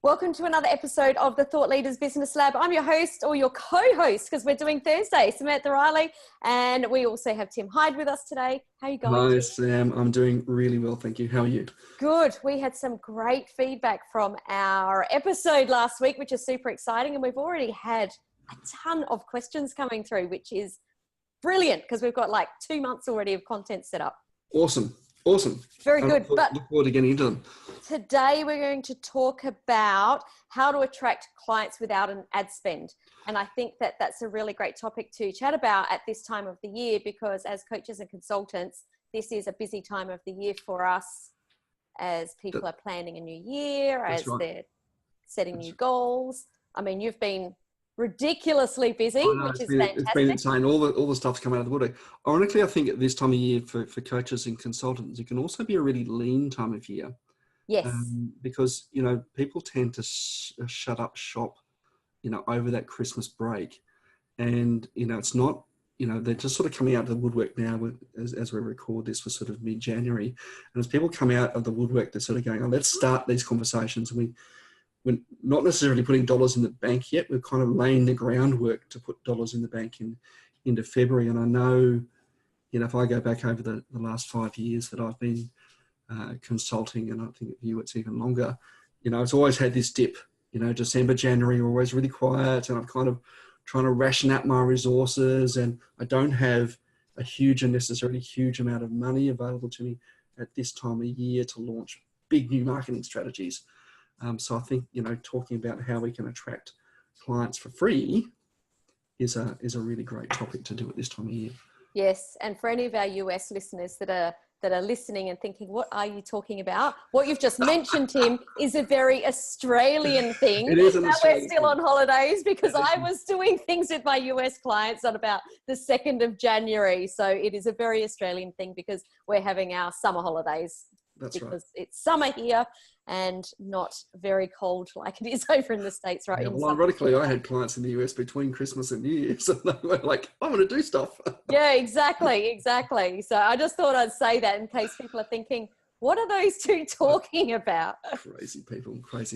Welcome to another episode of the Thought Leaders Business Lab. I'm your host, or your co-host, because we're doing Thursday, Samantha Riley, and we also have Tim Hyde with us today. How are you going? Hi, Sam. I'm doing really well, thank you. How are you? Good. We had some great feedback from our episode last week, which is super exciting, and we've already had a ton of questions coming through, which is brilliant because we've got like 2 months already of content set up. Awesome. Very good. Look forward to getting into them. Today we're going to talk about how to attract clients without an ad spend. And I think that that's a really great topic to chat about at this time of the year, because as coaches and consultants, this is a busy time of the year for us as people are planning a new year, as they're setting new goals. I mean, you've been ridiculously busy, which is fantastic. It's been insane. All the stuff's come out of the woodwork. Ironically, I think at this time of year for coaches and consultants, it can also be a really lean time of year. Yes. Because, people tend to shut up shop, over that Christmas break. And, it's not, they're just sort of coming out of the woodwork now as we record this for sort of mid-January. And as people come out of the woodwork, they're sort of going, let's start these conversations. And we're not necessarily putting dollars in the bank yet. We're kind of laying the groundwork to put dollars in the bank into February. And I know, if I go back over the last 5 years that I've been consulting, and I think at you it's even longer, it's always had this dip. December, January are always really quiet, and I'm kind of trying to ration out my resources, and I don't have a necessarily huge amount of money available to me at this time of year to launch big new marketing strategies. So I think, talking about how we can attract clients for free is a really great topic to do at this time of year. Yes. And for any of our US listeners that are listening and thinking, what are you talking about? What you've just mentioned, Tim, is a very Australian thing. It is an We're Australian still on holidays, because I was doing things with my US clients on about the 2nd of January. So it is a very Australian thing because we're having our summer holidays. That's because right. It's summer here and not very cold like it is over in the States, right? Yeah, well, ironically, I had clients in the US between Christmas and New Year, so they were like, I want to do stuff. Yeah, exactly. So I just thought I'd say that in case people are thinking, what are those two talking about? Crazy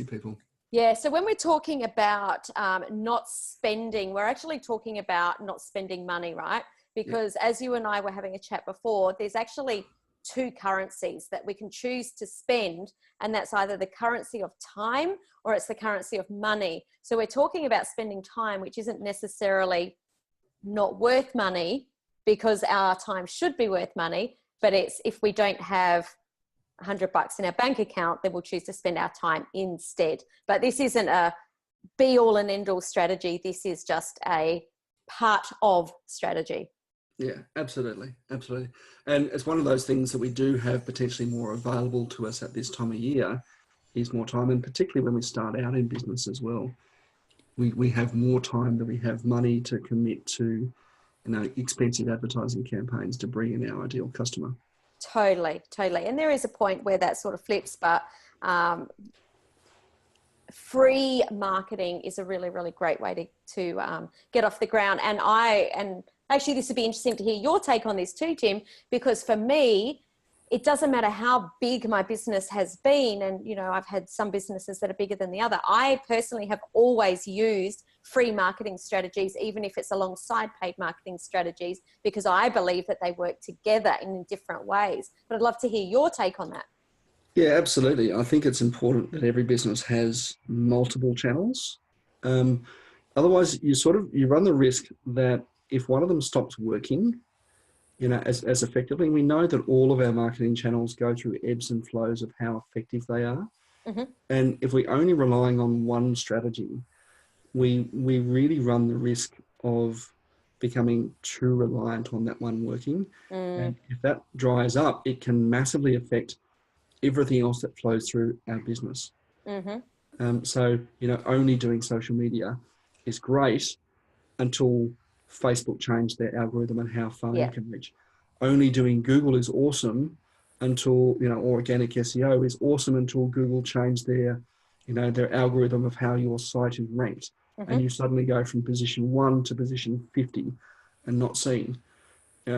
people. Yeah, so when we're talking about not spending, we're actually talking about not spending money, right? Because as you and I were having a chat before, there's actually 2 currencies that we can choose to spend, and that's either the currency of time or it's the currency of money. So we're talking about spending time, which isn't necessarily not worth money, because our time should be worth money, but it's if we don't have $100 in our bank account, then we'll choose to spend our time instead. But this isn't a be all and end all strategy. This is just a part of strategy. Yeah, absolutely. And it's one of those things that we do have potentially more available to us at this time of year is more time. And particularly when we start out in business as well, we have more time than we have money to commit to, expensive advertising campaigns to bring in our ideal customer. Totally. And there is a point where that sort of flips, but free marketing is a really, really great way to get off the ground. And actually, this would be interesting to hear your take on this too, Tim, because for me, it doesn't matter how big my business has been. And, I've had some businesses that are bigger than the other. I personally have always used free marketing strategies, even if it's alongside paid marketing strategies, because I believe that they work together in different ways. But I'd love to hear your take on that. Yeah, absolutely. I think it's important that every business has multiple channels. Otherwise, you run the risk that if one of them stops working, as effectively, we know that all of our marketing channels go through ebbs and flows of how effective they are. Mm-hmm. And if we're only relying on one strategy, we really run the risk of becoming too reliant on that one working. And if that dries up, it can massively affect everything else that flows through our business. Mm-hmm. So, only doing social media is great until Facebook changed their algorithm and how far you can reach. Only doing Google is awesome until, organic SEO is awesome until Google changed their algorithm of how your site is ranked. Mm-hmm. And you suddenly go from position 1 to position 50 and not seen.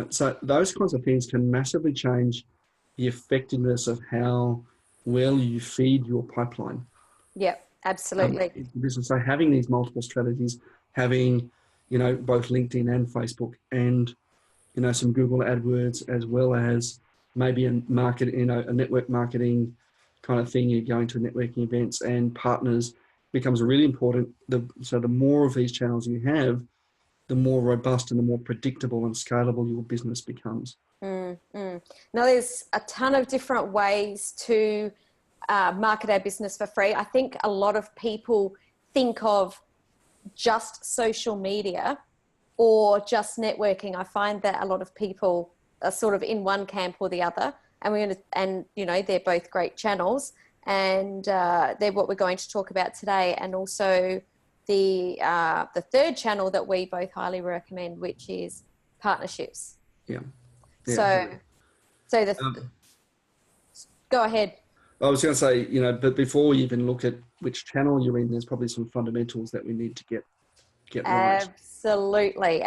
So those kinds of things can massively change the effectiveness of how well you feed your pipeline. Yep. Absolutely. into the business. So having these multiple strategies, having, both LinkedIn and Facebook and, some Google AdWords, as well as maybe a network marketing kind of thing. You're going to networking events and partners becomes really important. So the more of these channels you have, the more robust and the more predictable and scalable your business becomes. Now, there's a ton of different ways to market our business for free. I think a lot of people think of just social media or just networking. I find that a lot of people are sort of in one camp or the other, and they're both great channels, and they're what we're going to talk about today. And also the third channel that we both highly recommend, which is partnerships. Yeah. Go ahead. I was going to say, but before we even look at which channel you're in, there's probably some fundamentals that we need to get right. Absolutely.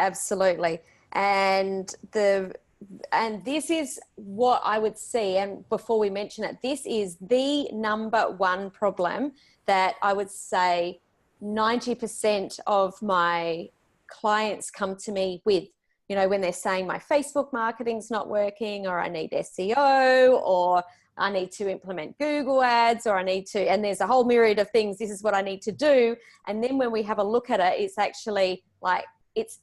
And this is what I would see. And before we mention it, this is the number one problem that I would say 90% of my clients come to me with, when they're saying my Facebook marketing's not working, or I need SEO, or I need to implement Google ads, or and there's a whole myriad of things. This is what I need to do. And then when we have a look at it, it's actually like,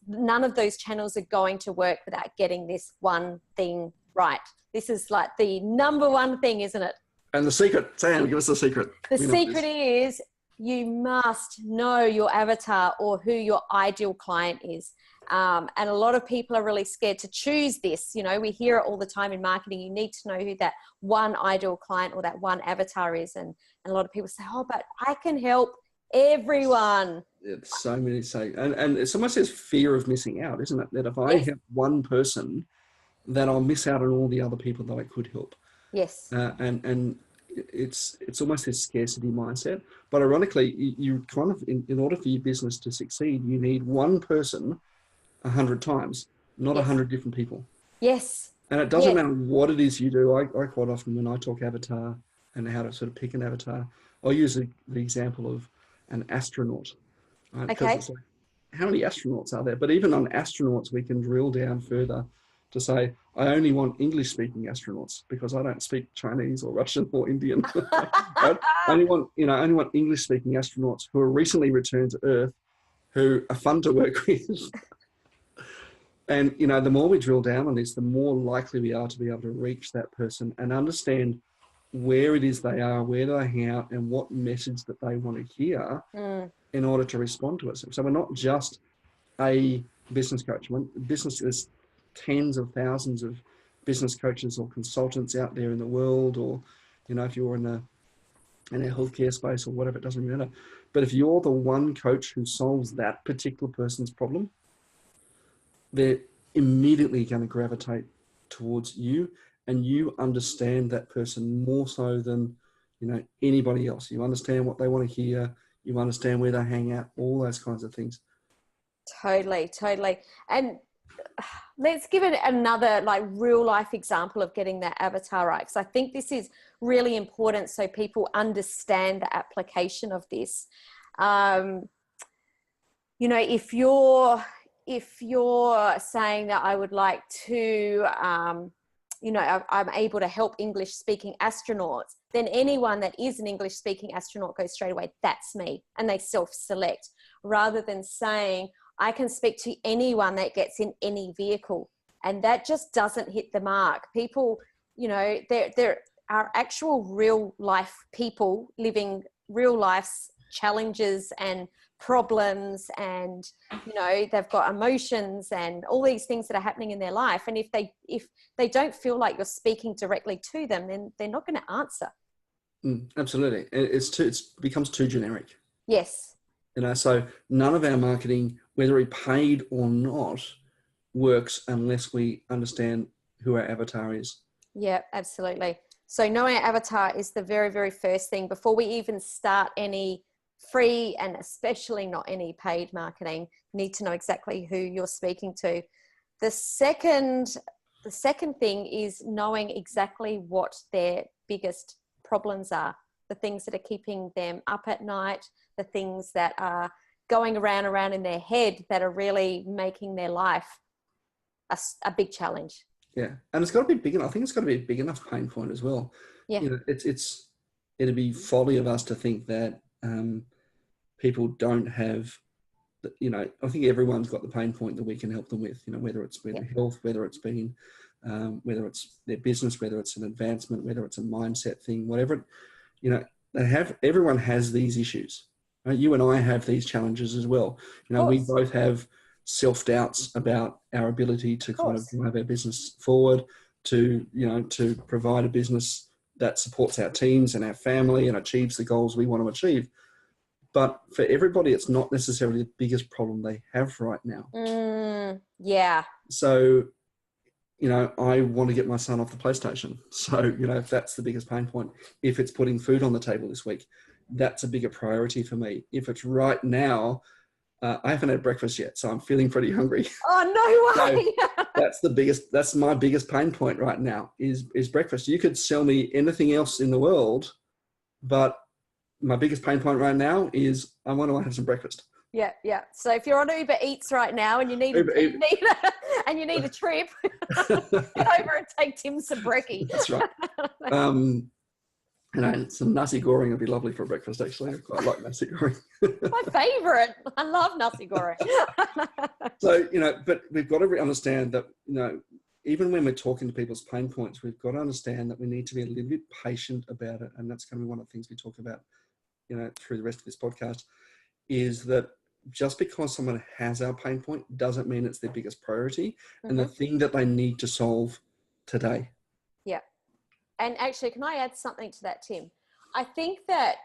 none of those channels are going to work without getting this one thing right. This is like the number one thing, isn't it? And the secret, Sam, give us the secret. The secret is you must know your avatar or who your ideal client is. And a lot of people are really scared to choose this. We hear it all the time in marketing. You need to know who that one ideal client or that one avatar is. And a lot of people say, oh, but I can help everyone. It's so many say, and it's almost this fear of missing out, isn't it? That if I help one person, then I'll miss out on all the other people that I could help. Yes. And it's almost this scarcity mindset. But ironically, you kind of, in order for your business to succeed, you need one person 100 times, not 100 different people. Yes. And it doesn't matter what it is you do. I quite often, when I talk avatar and how to sort of pick an avatar, I'll use the example of an astronaut. Right? Okay. It's like, how many astronauts are there? But even on astronauts, we can drill down further to say, I only want English-speaking astronauts because I don't speak Chinese or Russian or Indian. I only want English-speaking astronauts who are recently returned to Earth, who are fun to work with. And, the more we drill down on this, the more likely we are to be able to reach that person and understand where it is they are, where they hang out, and what message that they want to hear in order to respond to us. So we're not just a business coach. There's tens of thousands of business coaches or consultants out there in the world, or, if you're in a healthcare space or whatever, it doesn't matter. But if you're the one coach who solves that particular person's problem, they're immediately going to gravitate towards you, and you understand that person more so than, anybody else. You understand what they want to hear. You understand where they hang out, all those kinds of things. Totally. And let's give it another real life example of getting that avatar right, because I think this is really important so people understand the application of this. If you're saying that I would like to, I'm able to help English speaking astronauts, then anyone that is an English speaking astronaut goes straight away, that's me. And they self-select, rather than saying, I can speak to anyone that gets in any vehicle. And that just doesn't hit the mark. People, there are actual real life people living real life's challenges and problems, and they've got emotions and all these things that are happening in their life, and if they don't feel like you're speaking directly to them, then they're not going to answer. Absolutely. It becomes too generic. Yes. So none of our marketing, whether we paid or not, works unless we understand who our avatar is. Yeah, absolutely. So knowing our avatar is the very, very first thing before we even start any free, and especially not any paid marketing. You need to know exactly who you're speaking to. The second thing is knowing exactly what their biggest problems are. the things that are keeping them up at night, the things that are going around in their head that are really making their life a big challenge. Yeah, and it's got to be big enough. I think it's got to be a big enough pain point as well. Yeah. You know, it'd be folly of us to think that people don't have. You know, I think everyone's got the pain point that we can help them with. You know, whether it's their health, whether it's been, whether it's their business, whether it's an advancement, whether it's a mindset thing, whatever. You know, everyone has these issues. Right? You and I have these challenges as well. You know, we both have self-doubts about our ability to kind of drive our business forward, to, you know, to provide a business that supports our teams and our family and achieves the goals we want to achieve. But for everybody, it's not necessarily the biggest problem they have right now. Yeah. So, you know, I want to get my son off the PlayStation. So, you know, if that's the biggest pain point, if it's putting food on the table this week, that's a bigger priority for me. If it's right now, I haven't had breakfast yet, so I'm feeling pretty hungry. Oh, no way. So that's my biggest pain point right now is breakfast. You could sell me anything else in the world, but my biggest pain point right now is I want to have some breakfast. Yeah, yeah. So if you're on Uber Eats right now and you need a trip, get over and take Tim some brekkie. That's right. You know, some nasi goreng would be lovely for breakfast, actually. I quite like nasi goreng. My favourite. I love nasi goreng. So, you know, but we've got to understand that, you know, even when we're talking to people's pain points, we've got to understand that we need to be a little bit patient about it. And that's going to be one of the things we talk about, you know, through the rest of this podcast, is that just because someone has our pain point doesn't mean it's their biggest priority and the thing that they need to solve today. Yeah. And actually, can I add something to that, Tim? I think that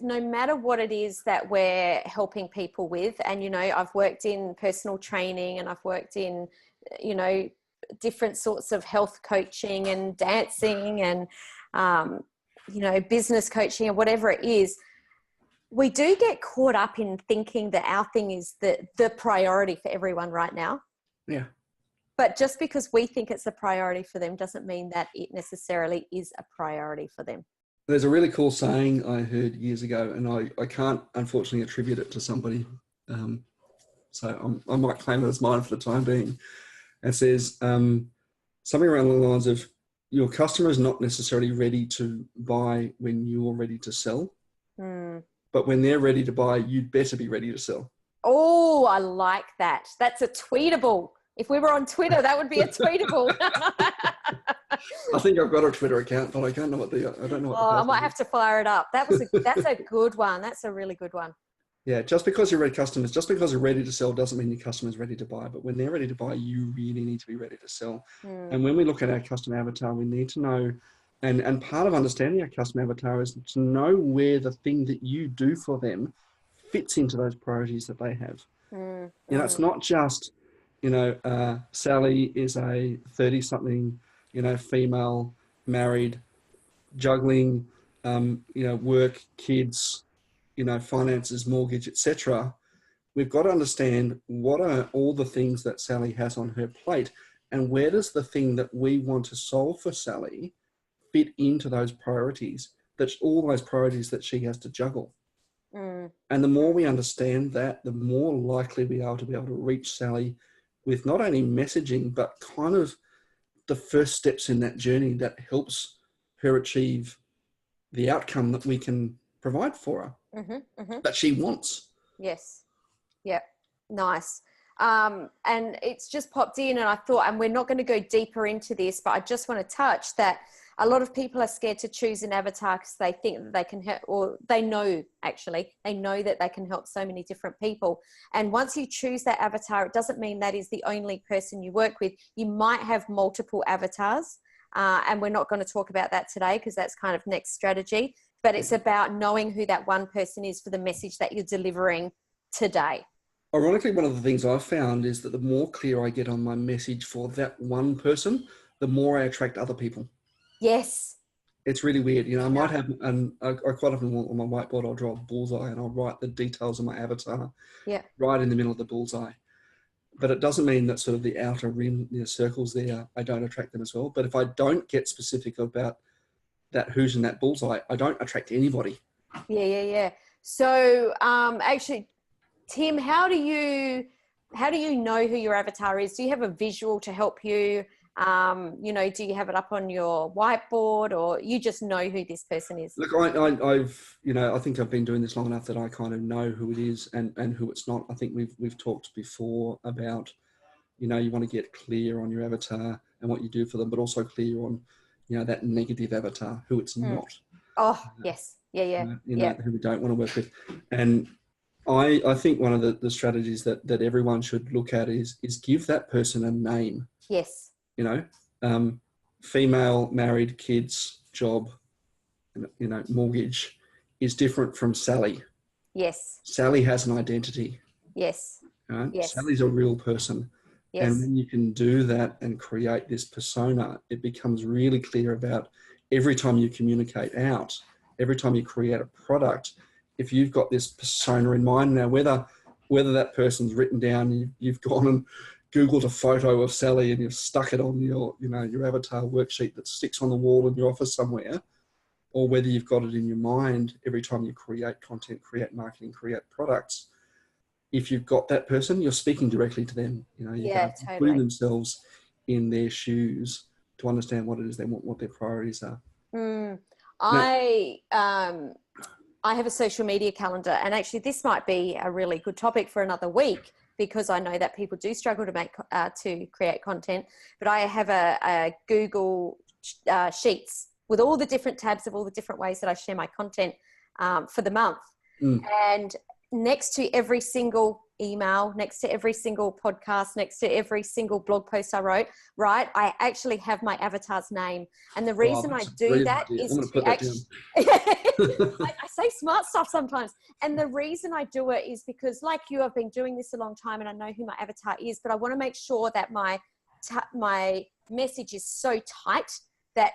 no matter what it is that we're helping people with, and, you know, I've worked in personal training and I've worked in, you know, different sorts of health coaching and dancing and, you know, business coaching and whatever it is, we do get caught up in thinking that our thing is the priority for everyone right now. Yeah. But just because we think it's a priority for them doesn't mean that it necessarily is a priority for them. There's a really cool saying I heard years ago, and I can't unfortunately attribute it to somebody. So I might claim it as mine for the time being. It says something around the lines of, your customer is not necessarily ready to buy when you're ready to sell. But when they're ready to buy, you'd better be ready to sell. Oh, I like that. That's a tweetable. If we were on Twitter, that would be a tweetable. I think I've got a Twitter account, but I don't know what I might have to fire it up. That's a good one. That's a really good one. Yeah, just because you're ready to sell doesn't mean your customer's ready to buy. But when they're ready to buy, you really need to be ready to sell. And when we look at our customer avatar, we need to know, and part of understanding our customer avatar is to know where the thing that you do for them fits into those priorities that they have. You know, it's not just, you know, Sally is a 30-something, you know, female, married, juggling, you know, work, kids, you know, finances, mortgage, etc. We've got to understand what are all the things that Sally has on her plate, and where does the thing that we want to solve for Sally fit into those priorities, that's all those priorities that she has to juggle. And the more we understand that, the more likely we are to be able to reach Sally with not only messaging, but kind of the first steps in that journey that helps her achieve the outcome that we can provide for her, that she wants. Yes. Yep. Nice. And it's just popped in, and I thought, and we're not going to go deeper into this, but I just want to touch that a lot of people are scared to choose an avatar because they think that they can help, or they know that they can help so many different people. And once you choose that avatar, it doesn't mean that is the only person you work with. You might have multiple avatars, and we're not going to talk about that today because that's kind of next strategy, but it's about knowing who that one person is for the message that you're delivering today. Ironically, one of the things I've found is that the more clear I get on my message for that one person, the more I attract other people. Yes. It's really weird. You know, I might have, and I quite often on my whiteboard, I'll draw a bullseye and I'll write the details of my avatar right in the middle of the bullseye. But it doesn't mean that sort of the outer rim, you know, circles there, I don't attract them as well. But if I don't get specific about that who's in that bullseye, I don't attract anybody. Yeah. So, actually, Tim, how do you know who your avatar is? Do you have a visual to help you? Do you have it up on your whiteboard, or you just know who this person is? Look, I think I've been doing this long enough that I kind of know who it is and who it's not. I think we've talked before about, you want to get clear on your avatar and what you do for them, but also clear on, that negative avatar, who it's not. Oh, yes. Yeah. Who we don't want to work with. And I think one of the strategies that everyone should look at is give that person a name. Yes. Female, married, kids, job, mortgage is different from Sally. Yes. Sally has an identity. Yes. Right? Yes. Sally's a real person. Yes. And when you can do that and create this persona, it becomes really clear about every time you communicate out, every time you create a product, if you've got this persona in mind. Now, whether that person's written down, you've gone and Googled a photo of Sally and you've stuck it on your avatar worksheet that sticks on the wall in your office somewhere, or whether you've got it in your mind every time you create content, create marketing, create products. If you've got that person, you're speaking directly to them. You're putting themselves in their shoes to understand what it is they want, what their priorities are. I have a social media calendar, and actually this might be a really good topic for another week, because I know that people do struggle to create content. But I have a Google Sheets with all the different tabs of all the different ways that I share my content for the month. And next to every single email, next to every single podcast, next to every single blog post I wrote, I actually have my avatar's name. And the reason I do that is to actually, I say smart stuff sometimes. And the reason I do it is because, like you, I've been doing this a long time and I know who my avatar is, but I want to make sure that my message is so tight that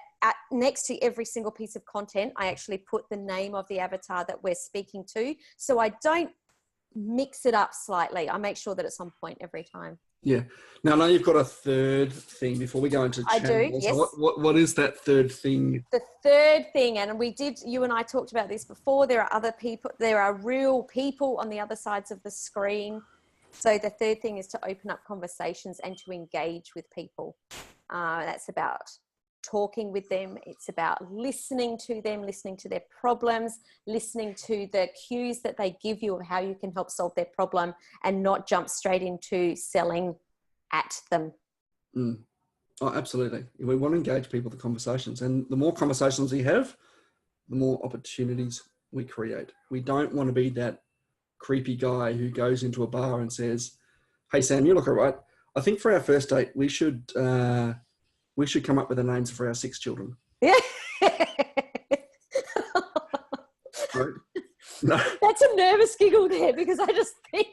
next to every single piece of content, I actually put the name of the avatar that we're speaking to. So I don't mix it up slightly. I make sure that it's on point every time. Yeah. Now, I know you've got a third thing before we go into channels. I do, yes. So what is that third thing? The third thing, and you and I talked about this before, there are other people, there are real people on the other sides of the screen. So the third thing is to open up conversations and to engage with people. That's about talking with them. It's about listening to them, listening to their problems, listening to the cues that they give you of how you can help solve their problem, and not jump straight into selling at them. Oh, absolutely. We want to engage people with the conversations, and the more conversations we have, the more opportunities we create. We don't want to be that creepy guy who goes into a bar and says, "Hey Sam, you look all right. I think for our first date, we should come up with the names for our 6 children." Yeah. Right? No. That's a nervous giggle there, because I just think.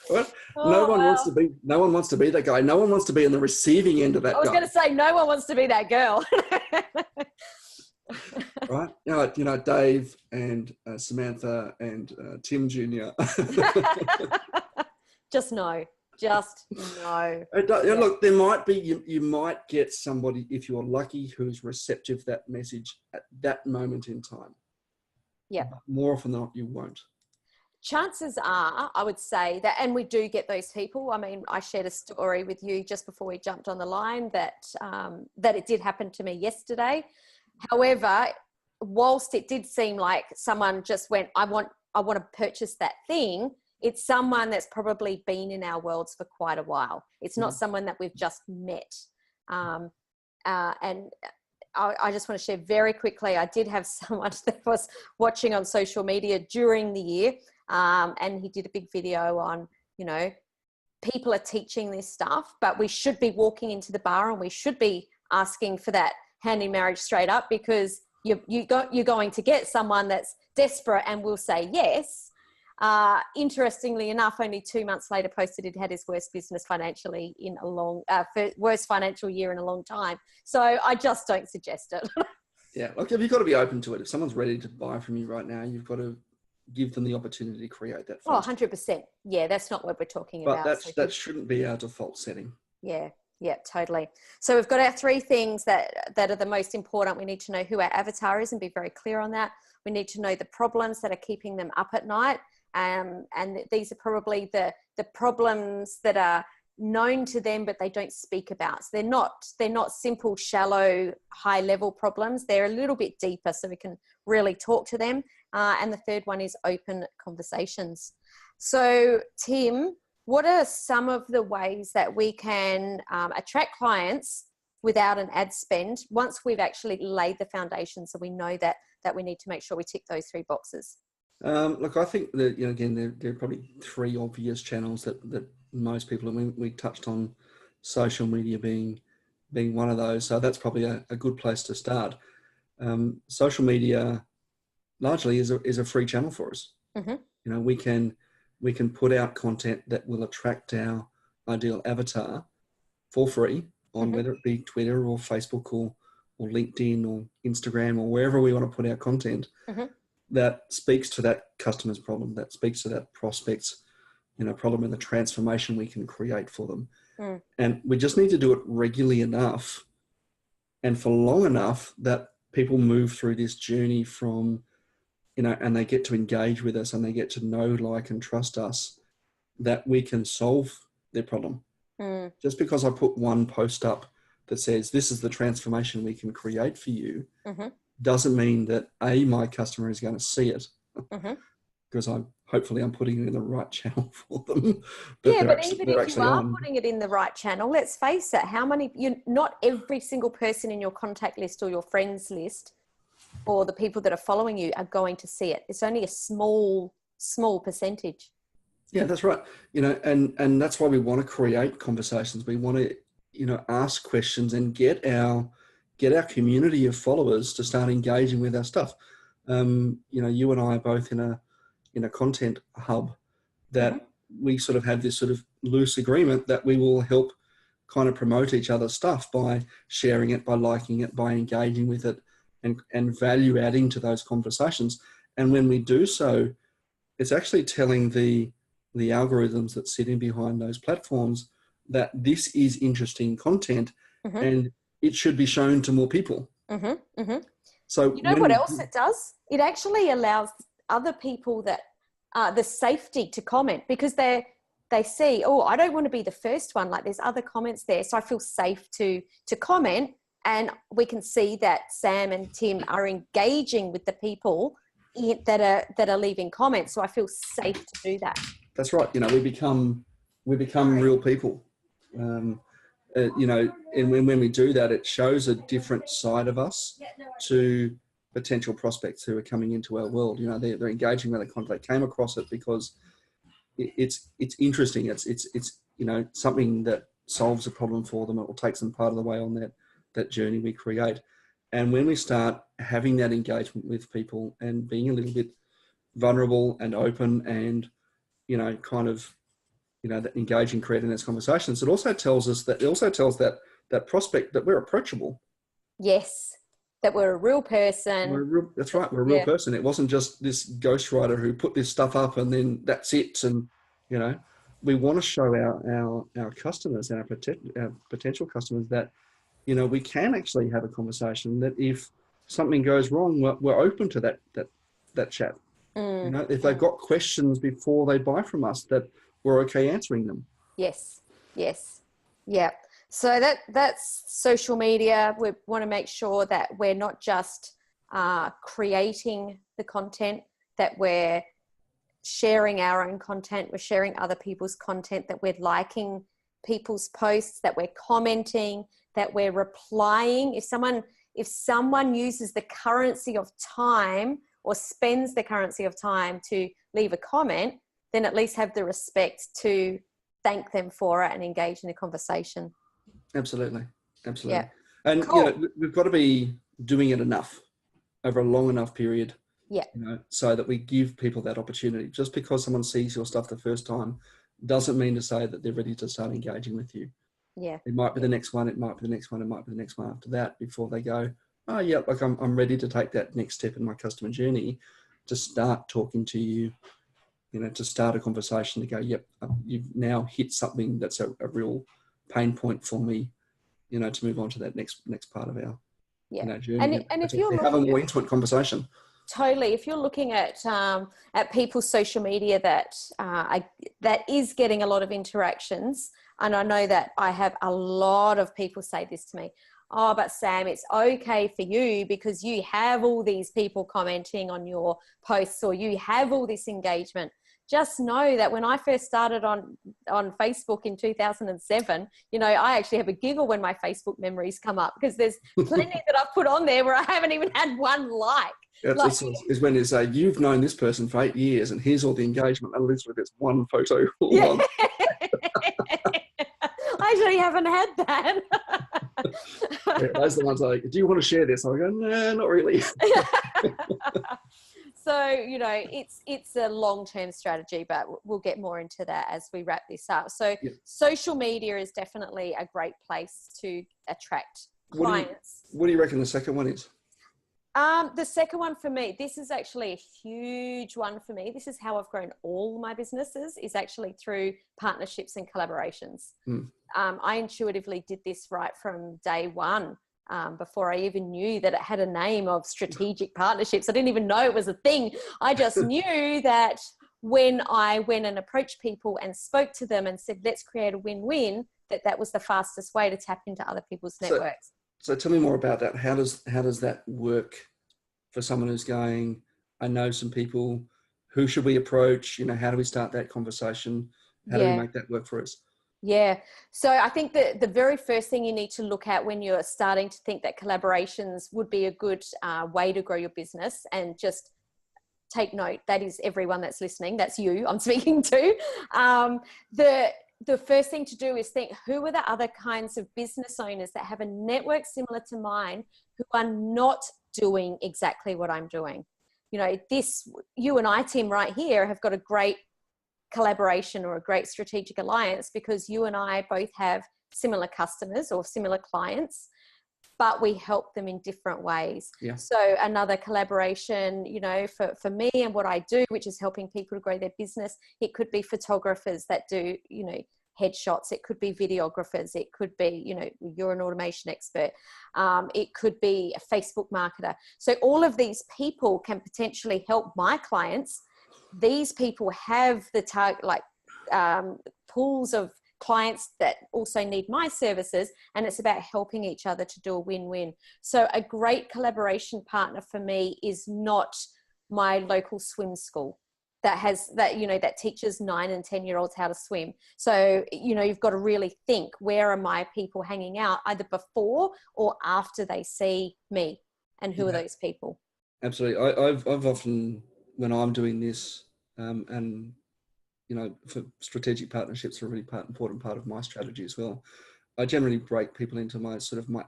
What? No one wants to be that guy. No one wants to be on the receiving end of that guy. I was going to say, no one wants to be that girl. Right? Dave and Samantha and Tim Jr. Just no. Look, there might be, you might get somebody, if you're lucky, who's receptive to that message at that moment in time. Yeah. More often than not, you won't. Chances are, I would say that, and we do get those people. I mean, I shared a story with you just before we jumped on the line that it did happen to me yesterday. However, whilst it did seem like someone just went, I want to purchase that thing, it's someone that's probably been in our worlds for quite a while. It's not someone that we've just met. And I just want to share very quickly, I did have someone that was watching on social media during the year, and he did a big video on, people are teaching this stuff, but we should be walking into the bar and we should be asking for that hand in marriage straight up, because you're going to get someone that's desperate and will say yes. Interestingly enough, only 2 months later posted he'd had his worst business financially in worst financial year in a long time. So I just don't suggest it. Yeah, look, you've got to be open to it. If someone's ready to buy from you right now, you've got to give them the opportunity to create that. Oh, 100%. Yeah, that's not what we're talking about. But that shouldn't be our default setting. Yeah. Yeah, totally. So we've got our three things that are the most important. We need to know who our avatar is and be very clear on that. We need to know the problems that are keeping them up at night. And these are probably the problems that are known to them, but they don't speak about. So they're not simple, shallow, high level problems. They're a little bit deeper, so we can really talk to them. And the third one is open conversations. So Tim, what are some of the ways that we can attract clients without an ad spend once we've actually laid the foundation, so we know that we need to make sure we tick those three boxes? Look, I think that, again, there are probably three obvious channels that most people, and we touched on social media being one of those. So that's probably a good place to start. Social media largely is a free channel for us. Mm-hmm. We can put out content that will attract our ideal avatar for free on Mm-hmm. whether it be Twitter or Facebook or LinkedIn or Instagram or wherever we want to put our content. Mm-hmm. That speaks to that customer's problem, that speaks to that prospect's problem, and the transformation we can create for them. Mm. And we just need to do it regularly enough and for long enough that people move through this journey from, and they get to engage with us and they get to know, like, and trust us, that we can solve their problem. Mm. Just because I put one post up that says, this is the transformation we can create for you, Mm-hmm. doesn't mean that my customer is going to see it. Mm-hmm. Because hopefully I'm putting it in the right channel for them. But Yeah, but even if you are on. putting it in the right channel, let's face it, not every single person in your contact list or your friends list or the people that are following you are going to see it. It's only a small percentage. Yeah, that's right. And that's why we want to create conversations. We want to, ask questions and get our community of followers to start engaging with our stuff. You and I are both in a content hub that Mm-hmm. we sort of have this sort of loose agreement that we will help kind of promote each other's stuff by sharing it, by liking it, by engaging with it, and value adding to those conversations. And when we do so, it's actually telling the algorithms that sit in behind those platforms that this is interesting content. Mm-hmm. And it should be shown to more people. Mm-hmm. Mm-hmm. So you know what else it does? It actually allows other people that the safety to comment, because they see, oh, I don't want to be the first one. Like, there's other comments there, so I feel safe to comment, and we can see that Sam and Tim are engaging with the people that are leaving comments. So I feel safe to do that. That's right. We become real people. And when we do that, it shows a different side of us to potential prospects who are coming into our world. They're engaging with the content. They came across it because it's interesting. It's something that solves a problem for them. It will take them part of the way on that journey we create. And when we start having that engagement with people and being a little bit vulnerable and open and kind of that engaging, creating those conversations, it also tells that prospect that we're approachable. Yes, that we're a real person. That's right. We're a real person. It wasn't just this ghostwriter who put this stuff up and then that's it. And, we want to show our customers, our potential customers, that, we can actually have a conversation, that if something goes wrong, we're open to that chat. If they've got questions before they buy from us, that we're okay answering them. Yes. Yeah. So that's social media. We want to make sure that we're not just creating the content, that we're sharing our own content, we're sharing other people's content, that we're liking people's posts, that we're commenting, that we're replying. If someone uses the currency of time or spends the currency of time to leave a comment, then at least have the respect to thank them for it and engage in a conversation. Absolutely. Yeah. And cool. We've got to be doing it enough over a long enough period. Yeah. So that we give people that opportunity. Just because someone sees your stuff the first time doesn't mean to say that they're ready to start engaging with you. Yeah. It might be the next one. It might be the next one. It might be the next one after that, before they go, oh yeah, like I'm ready to take that next step in my customer journey, to start talking to you, to start a conversation, to go, yep, you've now hit something that's a real pain point for me, to move on to that next part of our journey. And if you're have a more intimate conversation. Totally. If you're looking at people's social media that is getting a lot of interactions, and I know that I have a lot of people say this to me, oh, but Sam, it's okay for you because you have all these people commenting on your posts or you have all this engagement. Just know that when I first started on Facebook in 2007, I actually have a giggle when my Facebook memories come up because there's plenty that I've put on there where I haven't even had one like. It's when it's you've known this person for 8 years and here's all the engagement, and literally there's one photo. Yeah. I actually haven't had that. Those are the ones do you want to share this? I go, no, not really. So, it's a long-term strategy, but we'll get more into that as we wrap this up. So Social media is definitely a great place to attract clients. What do you reckon the second one is? The second one for me, this is actually a huge one for me. This is how I've grown all my businesses, is actually through partnerships and collaborations. I intuitively did this right from day one, before I even knew that it had a name of strategic partnerships. I didn't even know it was a thing. I just knew that when I went and approached people and spoke to them and said, let's create a win-win, that was the fastest way to tap into other people's networks. So tell me more about that. How does that work for someone who's going, I know some people, who should we approach? How do we start that conversation? How do we make that work for us? Yeah. So I think that the very first thing you need to look at when you're starting to think that collaborations would be a good way to grow your business, and just take note, that is everyone that's listening. That's you I'm speaking to. The first thing to do is think, who are the other kinds of business owners that have a network similar to mine who are not doing exactly what I'm doing? You and I, Tim, right here, have got a great collaboration or a great strategic alliance because you and I both have similar customers or similar clients, but we help them in different ways. Yeah. So another collaboration, for me and what I do, which is helping people to grow their business, it could be photographers that do, headshots. It could be videographers. It could be, you're an automation expert. It could be a Facebook marketer. So all of these people can potentially help my clients. These people have the pools of clients that also need my services, and it's about helping each other to do a win-win. So a great collaboration partner for me is not my local swim school that teaches 9 and 10-year-olds how to swim. So you've got to really think, where are my people hanging out, either before or after they see me, and who are those people? Absolutely. I've often, when I'm doing this, and for strategic partnerships are a really important part of my strategy as well. I generally break people into my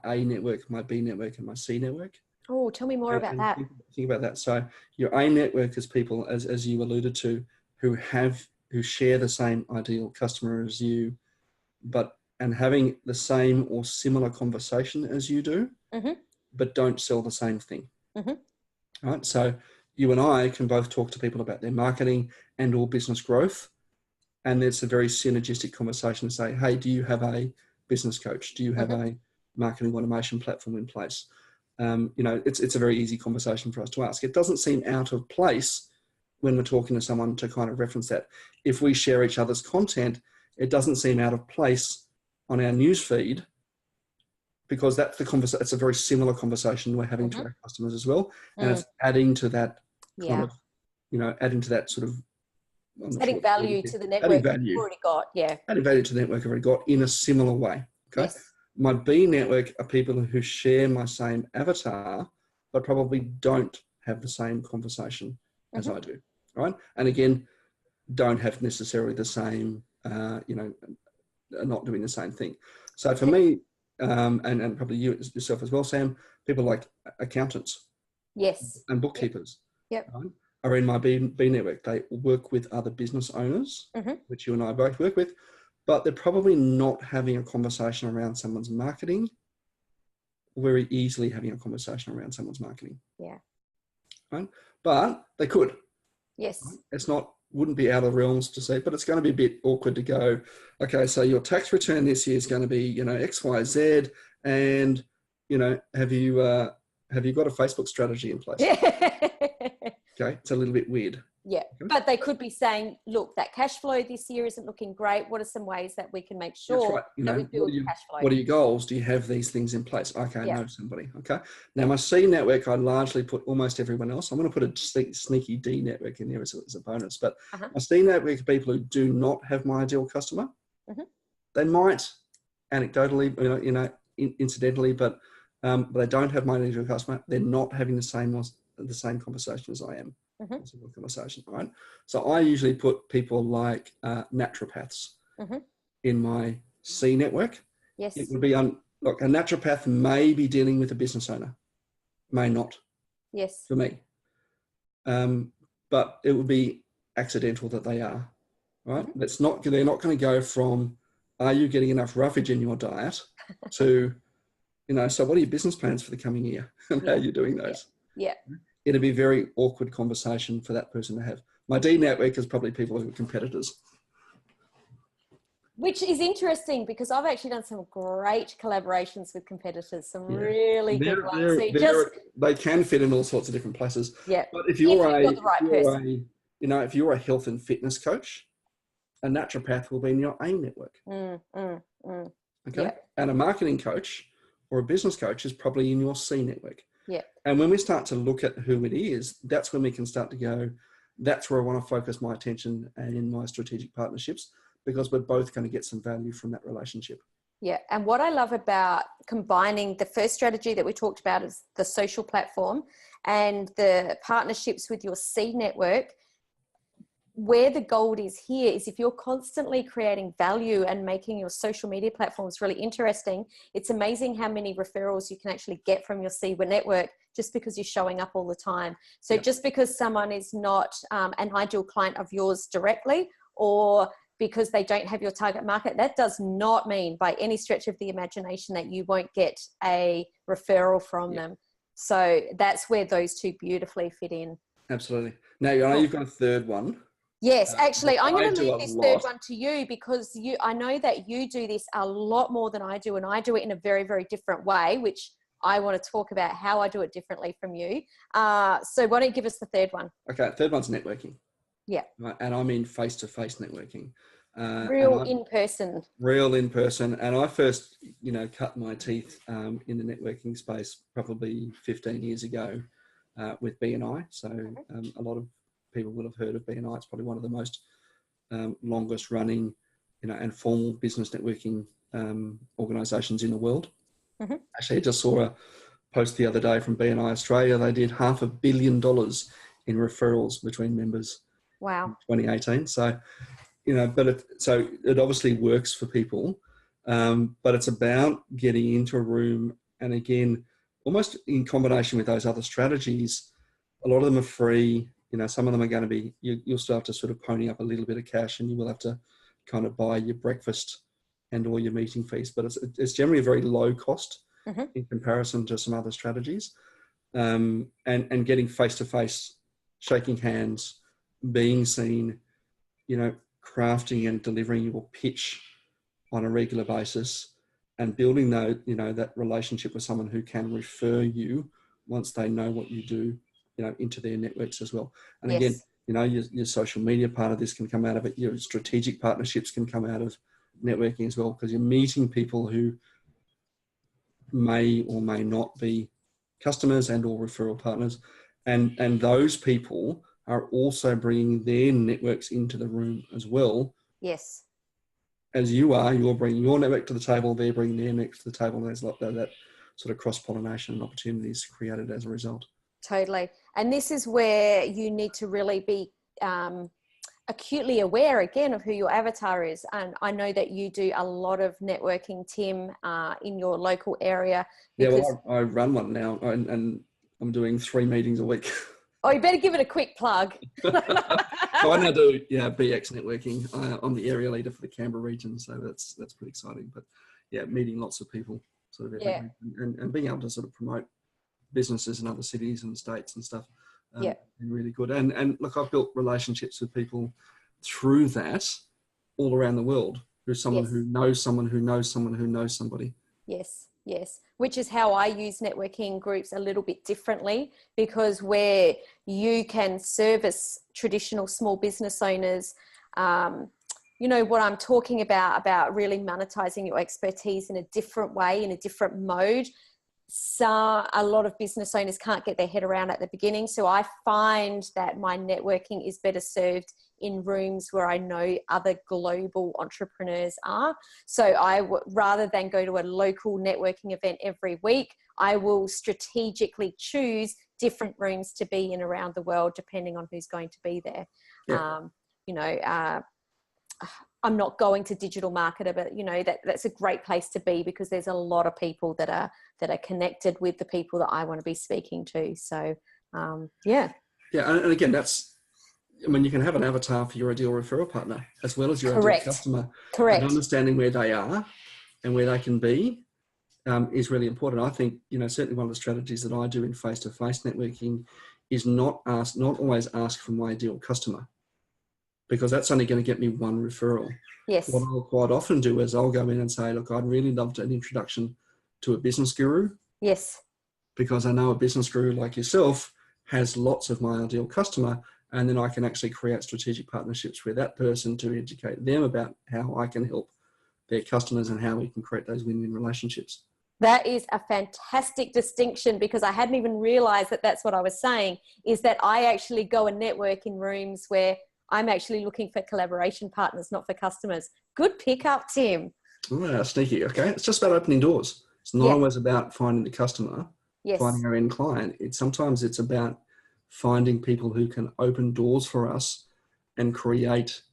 A network, my B network, and my C network. Oh, tell me more about that. Think about that. So your A network is people, as you alluded to, who share the same ideal customer as you, and having the same or similar conversation as you do, but don't sell the same thing. Right. So you and I can both talk to people about their marketing and or business growth. And it's a very synergistic conversation to say, hey, do you have a business coach? Do you have a marketing automation platform in place? It's a very easy conversation for us to ask. It doesn't seem out of place when we're talking to someone to kind of reference that. If we share each other's content, it doesn't seem out of place on our news feed, because that's the conversation. It's a very similar conversation we're having to our customers as well. And it's adding to that kind of, adding to that sort of, adding value to the network you've already got. Yeah. Adding value to the network I've already got in a similar way. Okay. Yes. My B network are people who share my same avatar, but probably don't have the same conversation as I do. Right. And again, don't have necessarily the same, not doing the same thing. So for me, and probably you yourself as well, Sam, people like accountants. Yes. And bookkeepers. Yep. Right, are in my B network. They work with other business owners, which you and I both work with, but they're probably not having a conversation around someone's marketing, very easily having a conversation around someone's marketing. Yeah. Right. But they could. Yes. Right? It's not wouldn't be out of realms to say, but it's going to be a bit awkward to go, okay, so your tax return this year is going to be, you know, X, Y, Z, and, you know, have you got a Facebook strategy in place? Okay, it's a little bit weird. Yeah, but they could be saying, look, that cash flow this year isn't looking great. What are some ways that we can make sure Right. You that know, we build cash flow? what are your goals? Do you have these things in place? Okay, I Yeah. know somebody. Okay. Now, my C network, I largely put almost everyone else. I'm going to put a sneaky D network in there as a bonus. But my C network are people who do not have my ideal customer. They might anecdotally, incidentally, but they don't have my ideal customer. They're not having the same conversation as I am. Conversation, right? So I usually put people like naturopaths in my C network. Yes. It would be look, a naturopath may be dealing with a business owner, may not. Yes. For me, but it would be accidental that they are, right? They're not going to go from, are you getting enough roughage in your diet, to, you know, so what are your business plans for the coming year and how are you doing those? Yeah. It'd be a very awkward conversation for that person to have. My D network is probably people who are competitors. Which is interesting because I've actually done some great collaborations with competitors, some really good ones. So they can fit in all sorts of different places. Yeah. But if you're a health and fitness coach, a naturopath will be in your A network. Okay. Yeah. And a marketing coach or a business coach is probably in your C network. Yeah. And when we start to look at who it is, that's when we can start to go, that's where I want to focus my attention and in my strategic partnerships, because we're both going to get some value from that relationship. Yeah. And what I love about combining the first strategy that we talked about is the social platform and the partnerships with your C network, where the gold is here is if you're constantly creating value and making your social media platforms really interesting, it's amazing how many referrals you can actually get from your C network just because you're showing up all the time. So just because someone is not an ideal client of yours directly, or because they don't have your target market, that does not mean by any stretch of the imagination that you won't get a referral from them. So that's where those two beautifully fit in. Absolutely. Now, I know you've got a third one. Yes, actually, I'm going to leave this third one to you because I know that you do this a lot more than I do, and I do it in a very, very different way, which I want to talk about how I do it differently from you. So why don't you give us the third one? Okay, third one's networking. Yeah. And I mean face-to-face networking. Real in-person. Real in-person. And I first, cut my teeth in the networking space probably 15 years ago with BNI. So a lot of people would have heard of BNI. It's probably one of the most longest running, and formal business networking organisations in the world. Actually, I just saw a post the other day from BNI Australia. They did $500 million in referrals between members. Wow. In 2018. So, but it obviously works for people, but it's about getting into a room, and again, almost in combination with those other strategies. A lot of them are free. Some of them are going to be, you'll still have to sort of pony up a little bit of cash, and you will have to kind of buy your breakfast and all your meeting fees, but it's generally a very low cost in comparison to some other strategies. And getting face-to-face, shaking hands, being seen, crafting and delivering your pitch on a regular basis, and building that relationship with someone who can refer you once they know what you do, into their networks as well. And again, your social media part of this can come out of it. Your strategic partnerships can come out of networking as well, because you're meeting people who may or may not be customers and or referral partners. And those people are also bringing their networks into the room as well. Yes. As you're bringing your network to the table, they're bringing their network to the table. And there's that sort of cross-pollination and opportunities created as a result. Totally. And this is where you need to really be acutely aware again of who your avatar is. And I know that you do a lot of networking, Tim, in your local area. I run one now, and I'm doing 3 meetings a week. Oh, you better give it a quick plug. So I now do BX networking. I'm the area leader for the Canberra region, so that's pretty exciting. But meeting lots of people sort of every week, and being able to sort of promote businesses in other cities and states and stuff Yeah. Really good. And look, I've built relationships with people through that all around the world. Who's someone Yes. who knows someone who knows someone who knows somebody. Yes, yes. Which is how I use networking groups a little bit differently, because where you can service traditional small business owners, you know what I'm talking about really monetizing your expertise in a different way, in a different mode. So a lot of business owners can't get their head around at the beginning. So I find that my networking is better served in rooms where I know other global entrepreneurs are. So rather than go to a local networking event every week, I will strategically choose different rooms to be in around the world, depending on who's going to be there. Yeah. You know, I'm not going to Digital Marketer, but you know, that's a great place to be, because there's a lot of people that are connected with the people that I want to be speaking to. So yeah. And again, you can have an avatar for your ideal referral partner as well as your ideal customer. Correct. And understanding where they are and where they can be is really important. I think, certainly one of the strategies that I do in face-to-face networking is not always ask for my ideal customer, because that's only going to get me one referral. Yes. What I'll quite often do is I'll go in and say, look, I'd really love an introduction to a business guru. Yes. Because I know a business guru like yourself has lots of my ideal customer, and then I can actually create strategic partnerships with that person to educate them about how I can help their customers and how we can create those win-win relationships. That is a fantastic distinction, because I hadn't even realized that that's what I was saying, is that I actually go and network in rooms where I'm actually looking for collaboration partners, not for customers. Good pickup, Tim. Oh, sneaky. Okay. It's just about opening doors. It's not always about finding the customer, finding our end client. Sometimes it's about finding people who can open doors for us and create,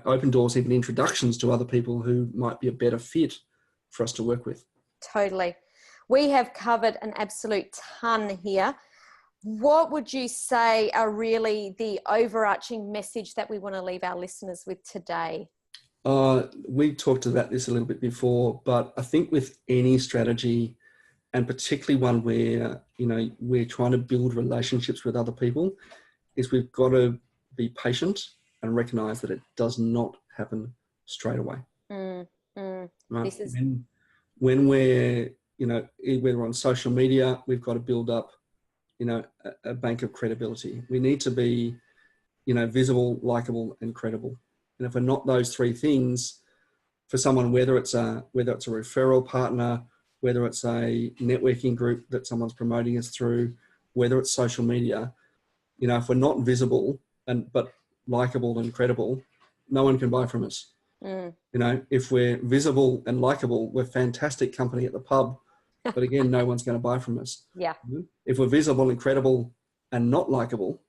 open doors, even introductions to other people who might be a better fit for us to work with. Totally. We have covered an absolute ton here. What would you say are really the overarching message that we want to leave our listeners with today? We talked about this a little bit before, but I think with any strategy, and particularly one where, we're trying to build relationships with other people, is we've got to be patient and recognize that it does not happen straight away. Right? This is... When we're, whether on social media, we've got to build up, a bank of credibility. We need to be, visible, likable, and credible. And if we're not those three things for someone, whether it's a referral partner, whether it's a networking group that someone's promoting us through, whether it's social media, if we're not visible but likable and credible, no one can buy from us. If we're visible and likable, we're fantastic company at the pub, but again, no one's going to buy from us. Yeah. If we're visible and credible and not likable,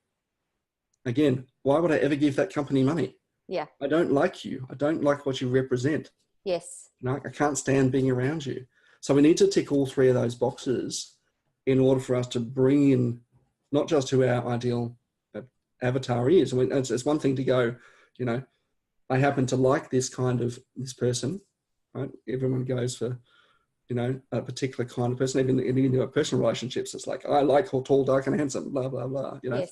again, why would I ever give that company money? Yeah. I don't like you. I don't like what you represent. Yes. I can't stand being around you. So we need to tick all three of those boxes in order for us to bring in not just who our ideal avatar is. I mean, it's one thing to go, I happen to like this person, right? Everyone goes for, a particular kind of person. Even in our personal relationships, it's like, I like tall, dark, and handsome, blah, blah, blah, Yes.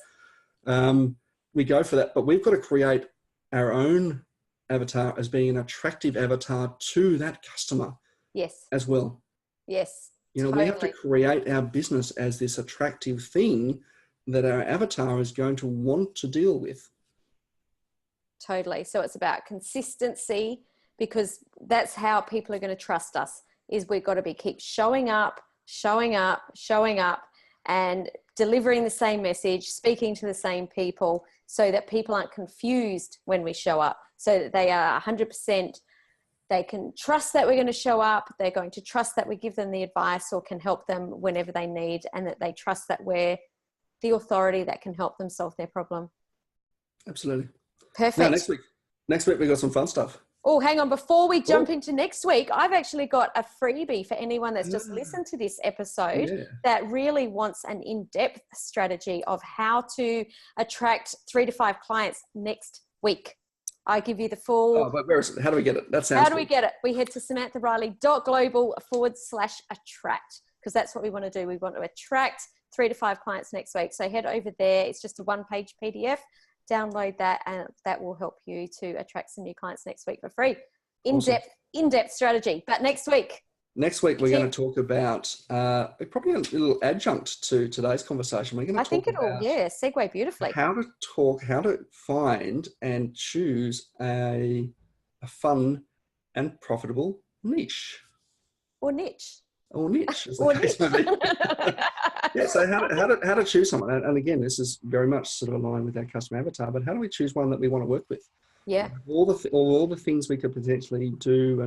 We go for that, but we've got to create our own avatar as being an attractive avatar to that customer. Yes. As well. Yes. Totally. We have to create our business as this attractive thing that our avatar is going to want to deal with. Totally. So it's about consistency, because that's how people are going to trust us, is we've got to keep showing up, and delivering the same message, speaking to the same people, so that people aren't confused when we show up, so that they are 100%, they can trust that we're going to show up. They're going to trust that we give them the advice or can help them whenever they need, and that they trust that we're the authority that can help them solve their problem. Absolutely. Perfect. Now, next week we've got some fun stuff. Oh, hang on. Before we jump into next week, I've actually got a freebie for anyone that's just listened to this episode that really wants an in-depth strategy of how to attract 3 to 5 clients next week. I give you the full... Oh, but how do we get it? That sounds How do we get it? We head to SamanthaRiley.global/attract, because that's what we want to do. We want to attract 3 to 5 clients next week. So head over there. It's just a 1-page PDF. Download that, and that will help you to attract some new clients next week for free. In-depth strategy. But next week we're going to talk about probably a little adjunct to today's conversation. We're going to talk about segue beautifully. How to find and choose a fun and profitable niche. Or niche. Or niche, as the case may be. Yeah, so how to choose someone. And again, this is very much sort of aligned with our customer avatar, but how do we choose one that we want to work with? Yeah. All the things we could potentially do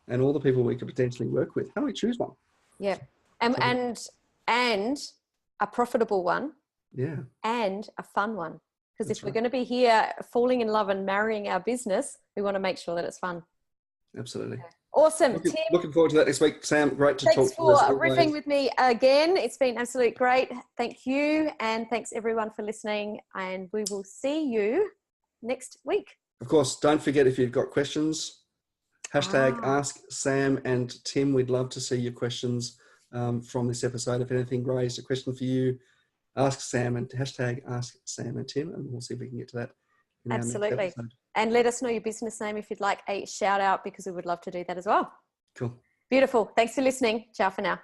and all the people we could potentially work with. How do we choose one? Yeah. And a profitable one. Yeah. And a fun one. Because if we're going to be here falling in love and marrying our business, we want to make sure that it's fun. Absolutely. Okay. Awesome. Looking forward to that next week. Sam, great to talk to you. Thanks for riffing with me again. It's been absolutely great. Thank you. And thanks everyone for listening. And we will see you next week. Of course, don't forget, if you've got questions, hashtag Ask Sam and Tim. We'd love to see your questions from this episode. If anything raised a question for you, ask Sam and hashtag Ask Sam and Tim, and we'll see if we can get to that. Absolutely. And let us know your business name if you'd like a shout out, because we would love to do that as well. Cool. Beautiful. Thanks for listening. Ciao for now.